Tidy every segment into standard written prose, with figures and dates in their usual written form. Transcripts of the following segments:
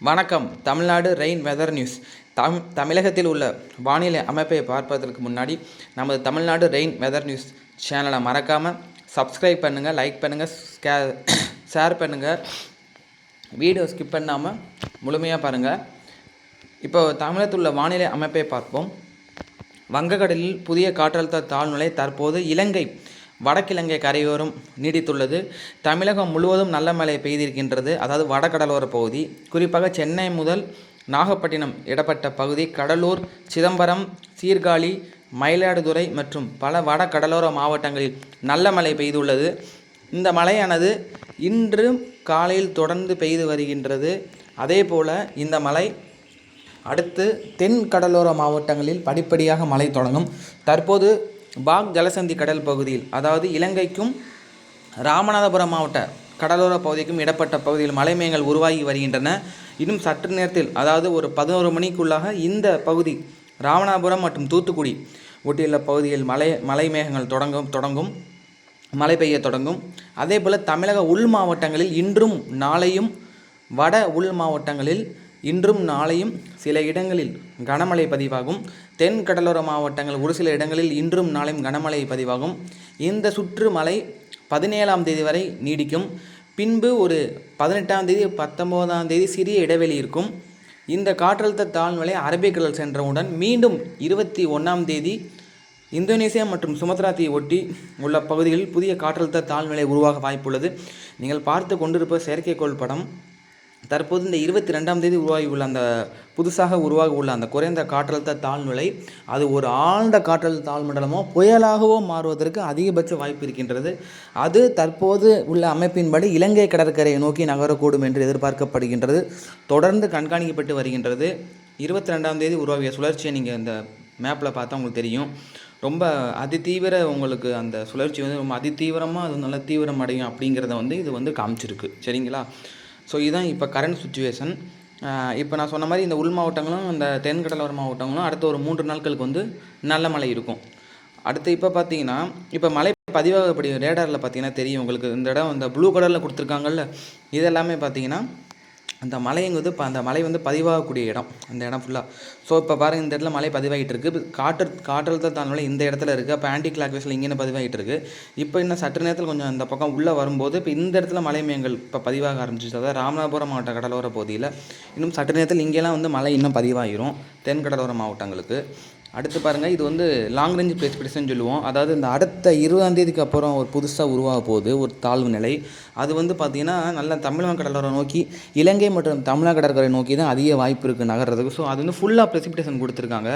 வணக்கம். Tamil Nadu rain weather news. தமிழகத்தில் உள்ள வானிலை அமைப்பை பார்ப்பதற்கு முன்னாடி நமது தமிழ்நாடு ரெயின் வெதர் நியூஸ் சேனலை மறக்காமல் சப்ஸ்கிரைப் பண்ணுங்கள், லைக் பண்ணுங்கள், ஷேர் பண்ணுங்கள். வீடியோ ஸ்கிப் பண்ணாமல் முழுமையாக பாருங்கள். இப்போ தமிழகத்தில் உள்ள வானிலை அமைப்பை பார்ப்போம். வங்கக்கடலில் புதிய காற்றழுத்த தாழ்நிலை தற்போது இலங்கை வடக்கிழங்கை கரையோரம் நீடித்துள்ளது. தமிழகம் முழுவதும் நல்ல மழை பெய்திருக்கின்றது. அதாவது வடகடலோர பகுதி, குறிப்பாக சென்னை முதல் நாகப்பட்டினம் இடப்பட்ட பகுதி, கடலூர், சிதம்பரம், சீர்காழி, மயிலாடுதுறை மற்றும் பல வடகடலோர மாவட்டங்களில் நல்ல மழை பெய்துள்ளது. இந்த மழையானது இன்று காலையில் தொடர்ந்து பெய்து வருகின்றது. அதே போல் இந்த மழை அடுத்து தென் கடலோர மாவட்டங்களில் படிப்படியாக மழை தொடங்கும். தற்போது பாக் ஜலசந்தி கடல் பகுதியில், அதாவது இலங்கைக்கும் ராமநாதபுரம் மாவட்ட கடலோர பகுதிக்கும் இடப்பட்ட பகுதியில் மழை மேகங்கள் உருவாகி வருகின்றன. இன்னும் சற்று நேரத்தில், அதாவது ஒரு 11 மணிக்குள்ளாக இந்த பகுதி ராமநாதபுரம் மற்றும் தூத்துக்குடி ஒட்டியுள்ள பகுதியில் மழை மேகங்கள் தொடங்கும் மழை பெய்ய தொடங்கும். அதே போல் தமிழக உள் மாவட்டங்களில் இன்றும் நாளையும், வட உள் மாவட்டங்களில் இன்றும் நாளையும் சில இடங்களில் கனமழை பதிவாகும். தென் கடலோர மாவட்டங்கள் ஒரு சில இடங்களில் இன்றும் நாளையும் கனமழை பதிவாகும். இந்த சுற்று மழை 17ஆம் தேதி வரை நீடிக்கும். பின்பு ஒரு 18ஆம் தேதி 19ஆம் தேதி சிறிய இடைவெளி இருக்கும். இந்த காற்றழுத்த தாழ்நிலை அரபிக்கடல் சென்றவுடன் மீண்டும் 21ஆம் தேதி இந்தோனேசியா மற்றும் சுமத்ரா தீவை ஒட்டி உள்ள பகுதிகளில் புதிய காற்றழுத்த தாழ்நிலை உருவாக வாய்ப்புள்ளது. நீங்கள் பார்த்து கொண்டிருப்ப செயற்கைக்கோள் படம். தற்போது இந்த 22ஆம் தேதி புதுசாக உருவாகி உள்ள அந்த குறைந்த காற்றழுத்த தாழ்நிலை அது ஒரு ஆழ்ந்த காற்றழுத்த தாழ்மண்டலமோ புயலாகவோ மாறுவதற்கு அதிகபட்ச வாய்ப்பு இருக்கின்றது. அது தற்போது உள்ள அமைப்பின்படி இலங்கை கடற்கரையை நோக்கி நகரக்கூடும் என்று எதிர்பார்க்கப்படுகின்றது. தொடர்ந்து கண்காணிக்கப்பட்டு வருகின்றது. 22ஆம் தேதி உருவாகிய சுழற்சியை நீங்கள் இந்த மேப்பில் பார்த்தா உங்களுக்கு தெரியும். ரொம்ப அதிதீவிர உங்களுக்கு அந்த சுழற்சி ரொம்ப அதிதீவிரமாக அது நல்ல தீவிரம் அடையும் அப்படிங்கிறத இது காமிச்சிருக்கு. சரிங்களா? ஸோ இதுதான் இப்போ கரண்ட் சுச்சுவேஷன். இப்போ நான் சொன்ன மாதிரி இந்த உள் மாவட்டங்களும் இந்த தென்கடலோர மாவட்டங்களும் அடுத்த ஒரு 3 நாட்களுக்கு நல்ல மழை இருக்கும். அடுத்து இப்போ பார்த்தீங்கன்னா, இப்போ மழை பதிவாகப்படி ரேடாரில் பார்த்தீங்கன்னா தெரியும் உங்களுக்கு. இந்த இடம் இந்த ப்ளூ கலரில் கொடுத்துருக்காங்கல்ல, இதெல்லாமே பார்த்தீங்கன்னா அந்த மலைங்கிறது இப்போ அந்த மலை பதிவாகக்கூடிய இடம், அந்த இடம் ஃபுல்லாக. ஸோ இப்போ பாருங்கள், இந்த இடத்துல மழை பதிவாகிட்டு இருக்குது. காற்றழுத்த தாழ்நிலை இந்த இடத்துல இருக்குது. அப்போ ஆன்டி கிளாக் வைஸில் இங்கே பதிவாகிட்டு இருக்குது. இப்போ இன்னும் சற்று நேரத்தில் கொஞ்சம் இந்த பக்கம் உள்ளே வரும்போது இப்போ இந்த இடத்துல மலை மேகங்கள் இப்போ பதிவாக ஆரம்பிச்சிச்சு. அதாவது ராமநாதபுரம் மாவட்ட கடலோர பகுதியில் இன்னும் சற்று நேரத்தில் இங்கேலாம் மழை இன்னும் பதிவாகிடும் தென் கடலோர மாவட்டங்களுக்கு. அடுத்து பாருங்கள், இது லாங் ரேஞ்ச் ப்ரெசிபிடேஷன் சொல்லுவோம். அதாவது இந்த அடுத்த 20ஆம் தேதிக்கு அப்புறம் ஒரு புதுசாக உருவாக போகுது ஒரு தாழ்வு நிலை. அது பார்த்திங்கன்னா நல்ல தமிழக கடலோரை நோக்கி, இலங்கை மற்றும் தமிழக கடற்கரை நோக்கி தான் அதிக வாய்ப்பு இருக்குது நகர்றதுக்கு. ஸோ அது ஃபுல்லாக ப்ரெசிபிடேஷன் கொடுத்துருக்காங்க.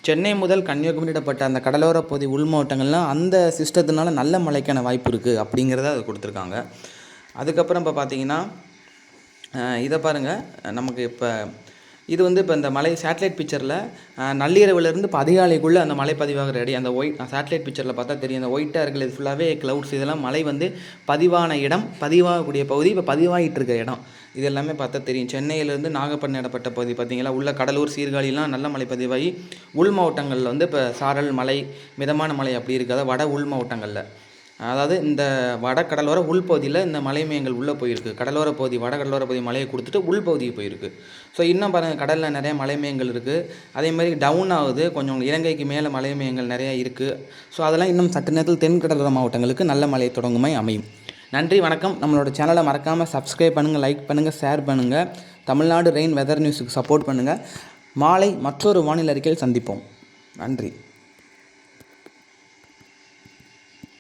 சென்னை முதல் கன்னியாகுமரி இடப்பட்ட அந்த கடலோர பகுதி உள் மாவட்டங்கள்லாம் அந்த சிஸ்டத்தினால நல்ல மழைக்கான வாய்ப்பு இருக்குது அப்படிங்கிறத அது கொடுத்துருக்காங்க. அதுக்கப்புறம் இப்போ பார்த்திங்கன்னா இதை பாருங்கள், நமக்கு இப்போ இது இப்போ இந்த மலை சேட்டலைட் பிக்சரில் நள்ளிரவுலேருந்து இப்போ அதிகாலைக்குள்ளே அந்த மலை பதிவாகிற ரெடி. அந்த சேட்டலைட் பிக்சரில் பார்த்தா தெரியும், அந்த ஒயிட்டாக இருக்குது, இது ஃபுல்லாகவே க்ளவுட்ஸ். இதெல்லாம் மலை பதிவான இடம், பதிவாகக்கூடிய பகுதி, இப்போ பதிவாகிட்டு இருக்க இடம். இது எல்லாமே பார்த்தா தெரியும். சென்னையிலேருந்து நாகப்பட்டினம் இடப்பட்ட பகுதி பார்த்தீங்களா, உள்ள கடலூர், சீர்காழிலாம் நல்ல மலை பதிவாகி உள் மாவட்டங்களில் இப்போ சாரல் மலை, மிதமான மலை அப்படி இருக்காது வட உள் மாவட்டங்களில். அதாவது இந்த வட கடலோர உள்பகுதியில் இந்த மலை மேகங்கள் உள்ளே போயிருக்கு. கடலோர பகுதி, வட கடலோர பகுதி மலையை கொடுத்துட்டு உள்பகுதிக்கு போயிருக்கு. ஸோ இன்னும் பாருங்கள், கடலில் நிறைய மலை மேகங்கள் இருக்குது. அதே மாதிரி டவுன் ஆகுது, கொஞ்சம் இலங்கைக்கு மேலே மலை மேகங்கள் நிறையா இருக்குது. ஸோ அதெல்லாம் இன்னும் சற்று நேரத்தில் தென் கடலோர மாவட்டங்களுக்கு நல்ல மழை தொடங்குமாய் அமையும். நன்றி, வணக்கம். நம்மளோட சேனலை மறக்காமல் சப்ஸ்கிரைப் பண்ணுங்கள், லைக் பண்ணுங்கள், ஷேர் பண்ணுங்கள். தமிழ்நாடு ரெயின் வெதர் நியூஸுக்கு சப்போர்ட் பண்ணுங்கள். மாலை மற்றொரு வானிலை அறிக்கையில் சந்திப்போம். நன்றி.